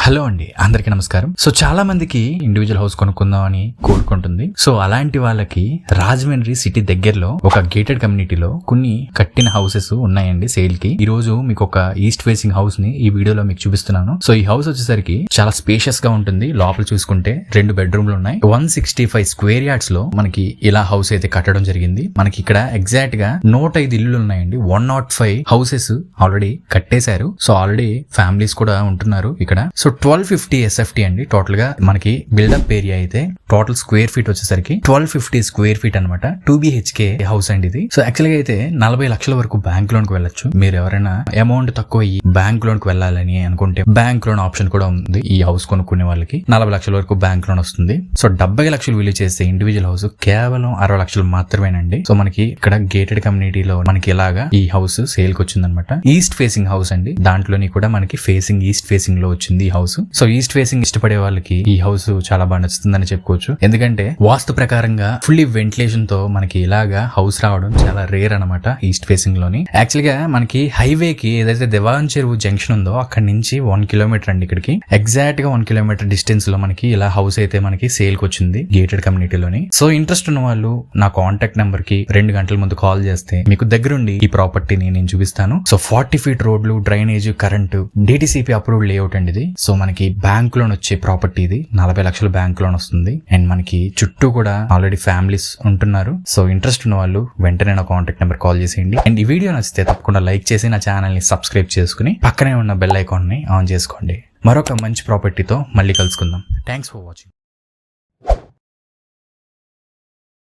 Hello అండి, అందరికీ నమస్కారం. సో చాలా మందికి ఇండివిజువల్ హౌస్ కొనుక్కుందాం అని కోరుకుంటుంది. సో అలాంటి వాళ్ళకి రాజమండ్రి సిటీ దగ్గరలో ఒక గేటెడ్ కమ్యూనిటీలో కొన్ని కట్టిన హౌసెస్ ఉన్నాయండి సేల్ కి. ఈ రోజు మీకు ఒక ఈస్ట్ ఫేసింగ్ హౌస్ ని ఈ వీడియోలో మీకు చూపిస్తున్నాను. సో ఈ హౌస్ వచ్చేసరికి చాలా స్పేషియస్ గా ఉంటుంది. లోపల చూసుకుంటే 2 బెడ్రూమ్లు ఉన్నాయి. 165 స్క్వేర్ యార్డ్స్ లో మనకి ఇలా హౌస్ అయితే కట్టడం జరిగింది. మనకి ఇక్కడ ఎగ్జాక్ట్ గా 105 ఇల్లులు ఉన్నాయండి. 105 హౌసెస్ ఆల్రెడీ కట్టేశారు. సో ఆల్రెడీ ఫ్యామిలీస్ కూడా ఉంటున్నారు ఇక్కడ. సో 1250 SFT అండి టోటల్ గా మనకి బిల్డప్ ఏరియా అయితే. టోటల్ స్క్వేర్ ఫీట్ వచ్చేసరికి 1250 స్క్వేర్ ఫీట్ అనమాట. 2 BHK హౌస్ అండి ఇది. సో యాక్చువల్ గా అయితే 40 లక్షల వరకు బ్యాంక్ లోన్ కి వెళ్ళొచ్చు. మీరు ఎవరైనా అమౌంట్ తక్కువ ఈ బ్యాంక్ లోన్ కి వెళ్ళాలని అనుకుంటే బ్యాంక్ లోన్ ఆప్షన్ కూడా ఉంది. ఈ హౌస్ కొనుక్కునే వాళ్ళకి 40 లక్షల వరకు బ్యాంక్ లోన్ వస్తుంది. సో 70 లక్షలు విలువ చేసే ఇండివిజువల్ హౌస్ కేవలం 60 లక్షలు మాత్రమేనండి. సో మనకి ఇక్కడ గేటెడ్ కమ్యూనిటీలో మనకి ఇలాగా ఈ హౌస్ సేల్ కి వచ్చిందనమాట. ఈస్ట్ ఫేసింగ్ హౌస్ అండి. దాంట్లోని కూడా మనకి ఫేసింగ్ ఈస్ట్ ఫేసింగ్ లో వచ్చింది ఈ హౌస్. సో ఈస్ట్ ఫేసింగ్ ఇష్టపడే వాళ్ళకి ఈ హౌస్ చాలా బాగా నచ్చుతుందని చెప్పుకోవచ్చు. ఎందుకంటే వాస్తు ప్రకారంగా ఫుల్లీ వెంటిలేషన్ తో మనకి ఇలాగా హౌస్ రావడం చాలా రేర్ అనమాట ఈస్ట్ ఫేసింగ్ లోని. యాక్చువల్ గా మనకి హైవే కి ఏదైతే దివాన్ చెరువు జంక్షన్ ఉందో అక్కడ నుంచి 1 కిలోమీటర్ అండి ఇక్కడికి. ఎగ్జాక్ట్ గా 1 కిలోమీటర్ డిస్టెన్స్ లో మనకి ఇలా హౌస్ అయితే మనకి సేల్ కి వచ్చింది గేటెడ్ కమ్యూనిటీలోని. సో ఇంట్రెస్ట్ ఉన్న వాళ్ళు నా కాంటాక్ట్ నెంబర్ కి 2 గంటల ముందు కాల్ చేస్తే మీకు దగ్గరుండి ఈ ప్రాపర్టీని నేను చూపిస్తాను. సో 40 ఫీట్ రోడ్లు, drainage, current, DTCP approved layout అండి ఇది. సో మనకి బ్యాంక్ లోన్ వచ్చే ప్రాపర్టీ ఇది. 40 లక్షల బ్యాంక్ లోన్ వస్తుంది. అండ్ మనకి చుట్టూ కూడా ఆల్రెడీ ఫ్యామిలీస్ ఉంటున్నారు. సో ఇంట్రెస్ట్ ఉన్న వాళ్ళు వెంటనే నా కాంటాక్ట్ నెంబర్ కాల్ చేసేయండి. అండ్ ఈ వీడియో నచ్చితే తప్పకుండా లైక్ చేసి నా ఛానల్ ని సబ్స్క్రైబ్ చేసుకుని పక్కనే ఉన్న బెల్ ఐకాన్ ని ఆన్ చేసుకోండి. మరొక మంచి ప్రాపర్టీతో మళ్ళీ కలుసుకుందాం. Thanks for watching.